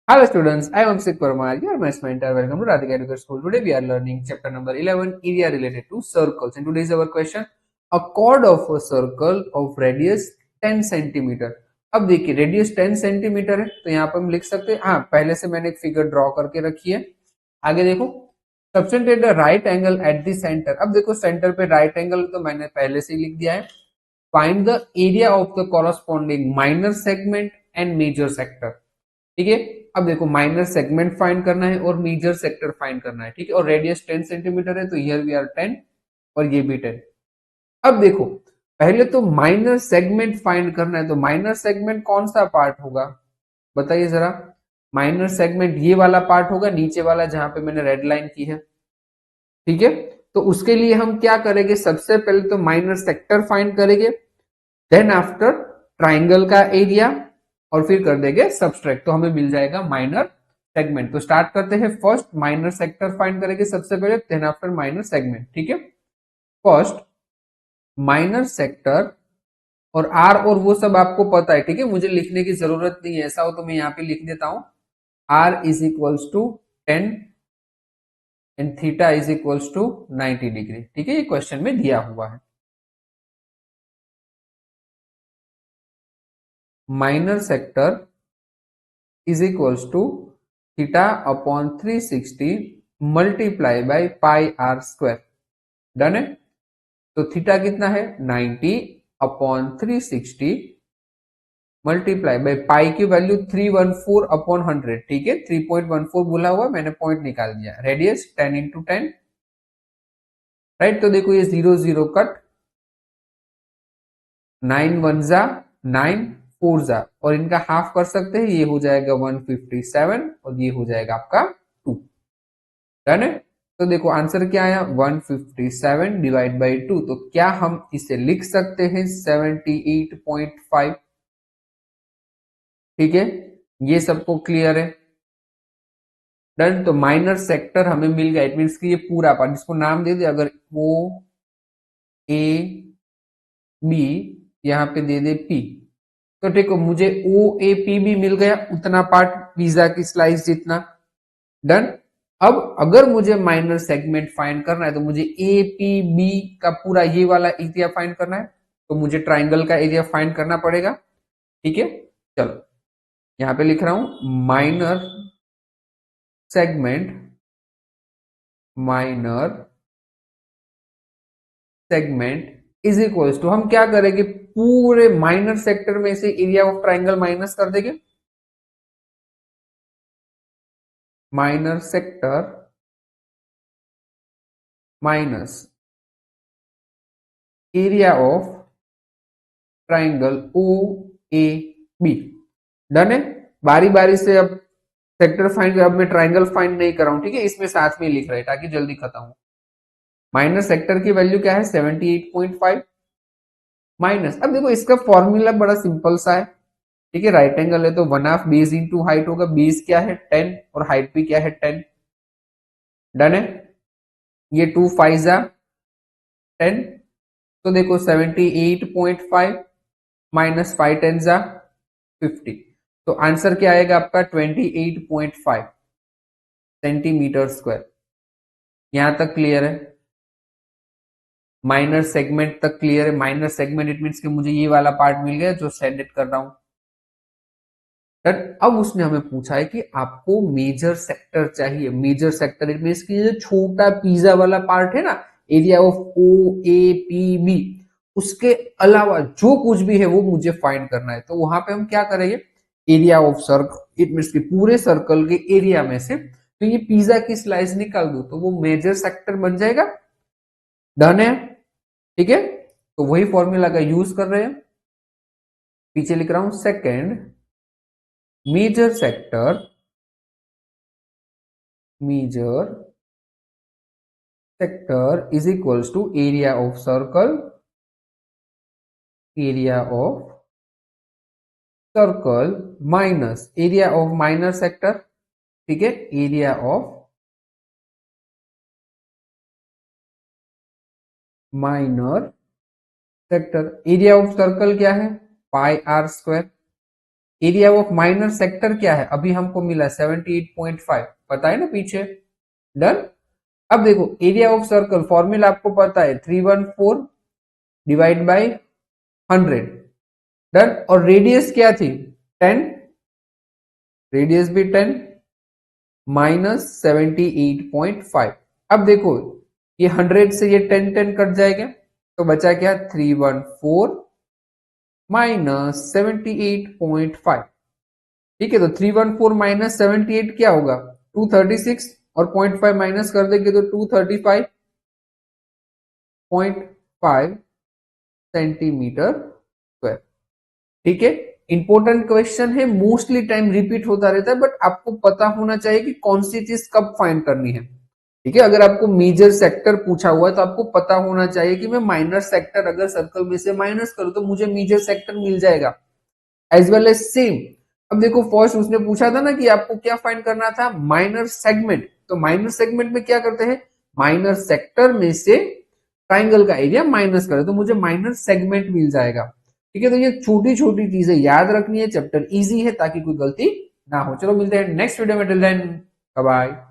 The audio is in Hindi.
Hello students, I am Abhishek Parmar, your maths mentor. Welcome to Radhika Education School. Today we are learning chapter number 11, area related to circles. And today is our question, a chord of a circle of radius 10 centimeter. अब देखिए रेडियस 10 सेंटीमीटर है तो यहाँ पर हम लिख सकते हैं, हाँ पहले से मैंने एक फिगर ड्रॉ करके रखी है। आगे देखो, subtend the right angle at the centre. अब देखो सेंटर पे राइट एंगल तो मैंने पहले से ही लिख दिया है। Find the area of the corresponding minor segment and major sector. ठीक है, अब देखो माइनर सेगमेंट फाइंड करना है और मेजर सेक्टर फाइंड करना है। ठीक है, और रेडियस 10 सेंटीमीटर है तो हियर वी आर 10 और ये भी 10। अब देखो पहले तो माइनर सेगमेंट फाइंड करना है, तो माइनर सेगमेंट कौन सा पार्ट होगा बताइए जरा। माइनर सेगमेंट ये वाला पार्ट होगा, नीचे वाला जहां पे मैंने रेड लाइन की है। ठीक है, तो उसके लिए हम क्या करेंगे, सबसे पहले तो माइनर सेक्टर फाइंड करेंगे, देन आफ्टर ट्राइंगल का एरिया और फिर कर देंगे सब्सट्रैक्ट, तो हमें मिल जाएगा माइनर सेगमेंट। तो स्टार्ट करते हैं, फर्स्ट माइनर सेक्टर फाइंड करेंगे सबसे पहले, देन आफ्टर माइनर सेगमेंट। ठीक है, फर्स्ट माइनर सेक्टर और आर और वो सब आपको पता है। ठीक है, मुझे लिखने की जरूरत नहीं है, ऐसा हो तो मैं यहाँ पे लिख देता हूं, r is equals to 10 and theta is equals to 90 degree. ठीक है, ये क्वेश्चन में दिया हुआ है। Minor sector is equals to theta upon 360 multiply by pi r square. Done है, तो थीटा कितना है 90 अपॉन 360 मल्टीप्लाई बाय पाई की वैल्यू 314 अपॉन 100। ठीक है, 3.14 बोला हुआ, मैंने पॉइंट निकाल दिया। Radius 10 into 10, right. तो देखो ये 0 0 कट, 9 1 जा 9 4 जा, और इनका हाफ कर सकते हैं, ये हो जाएगा 157 और ये हो जाएगा आपका 2। डन है, तो देखो आंसर क्या आया 157 डिवाइड बाई 2। तो क्या हम इसे लिख सकते हैं 78.5। ठीक है, ये सबको क्लियर है। डन, तो माइनर सेक्टर हमें मिल गया, इट मीन कि ये पूरा पार्ट, जिसको नाम दे दे, अगर ओ ए बी यहाँ पे दे दे पी, तो देखो मुझे ओ ए पी भी मिल गया, उतना पार्ट पिज्जा की स्लाइस जितना। डन, अब अगर मुझे माइनर सेगमेंट फाइंड करना है तो मुझे ए पी बी का पूरा ये वाला एरिया फाइंड करना है, तो मुझे ट्राइंगल का एरिया फाइंड करना पड़ेगा। ठीक है, चलो यहां पे लिख रहा हूं minor segment, minor segment is equals to, हम क्या करेंगे पूरे माइनर सेक्टर में से एरिया ऑफ ट्राइंगल माइनस कर देंगे। Minor sector minus area of triangle O A B. Done है, बारी बारी से अब सेक्टर फाइंड, अब मैं ट्राइंगल फाइंड नहीं कर रहा हूं। ठीक है, इसमें साथ में लिख रहे हैं ताकि जल्दी खत्म हो। माइनस सेक्टर की वैल्यू क्या है 78.5 माइनस, अब देखो इसका फॉर्मूला बड़ा सिंपल सा है। ठीक है, राइट एंगल है तो 1/2 बेस इंटू हाइट होगा, बेस क्या है 10 और हाइट भी क्या है 10। डन है, ये 2 5 जा 10, तो देखो 78.5 माइनस 5 10 जा 50, तो आंसर क्या आएगा आपका 28.5 सेंटीमीटर स्क्वायर। यहां तक क्लियर है, माइनर सेगमेंट तक क्लियर है। माइनर सेगमेंट इट मींस कि मुझे ये वाला पार्ट मिल गया जो सेंडेड कर रहा हूं। अब उसने हमें पूछा है कि आपको मेजर सेक्टर चाहिए। मेजर सेक्टर इट मींस कि जो छोटा पिज्जा वाला पार्ट है ना, area of O A P B, उसके अलावा जो कुछ भी है वो मुझे फाइंड करना है। तो वहां पे हम क्या करेंगे, area of circle it means कि पूरे सर्कल के एरिया में से तो ये पिज्जा की स्लाइस निकाल दो तो वो मेजर सेक्टर बन जाएगा। डन है, ठीक है, तो वही फॉर्मूला का यूज कर रहे हैं। पीछे लिख रहा हूं second major sector, major sector is equals to area of circle, area of circle minus area of minor sector. ठीक है, area of minor sector, area of circle क्या है pi r square. Area of minor sector क्या है, अभी हमको मिला 78.5, पता है ना पीछे। डन। अब देखो एरिया ऑफ सर्कल फॉर्मूला आपको पता है 314 डिवाइड बाय 100। डन। और रेडियस क्या थी 10, रेडियस भी 10 माइनस 78.5। अब देखो ये 100 से ये 10 10 कट जाएगा तो बचा क्या 314 माइनस 78.5। ठीक है, तो 314 माइनस 78 क्या होगा 236 और 0.5 माइनस कर देंगे तो 235.5 सेंटीमीटर स्क्वायर। ठीक है, इंपॉर्टेंट क्वेश्चन है, मोस्टली टाइम रिपीट होता रहता है, बट आपको पता होना चाहिए कि कौन सी चीज कब फाइंड करनी है। ठीक है, अगर आपको मेजर सेक्टर पूछा हुआ है तो आपको पता होना चाहिए कि मैं माइनर सेक्टर अगर सर्कल में से माइनस करूं तो मुझे मेजर सेक्टर मिल जाएगा। एज वेल एज सेम, अब देखो फर्स्ट उसने पूछा था ना कि आपको क्या फाइंड करना था माइनर सेगमेंट, तो माइनर सेगमेंट में क्या करते हैं माइनर सेक्टर में से ट्राइंगल का एरिया माइनस करे तो मुझे माइनर सेगमेंट मिल जाएगा। ठीक है, तो ये छोटी छोटी चीजें याद रखनी है, चैप्टर इजी है ताकि कोई गलती ना हो। चलो मिलते हैं नेक्स्ट वीडियो में, टिल देन बाय बाय।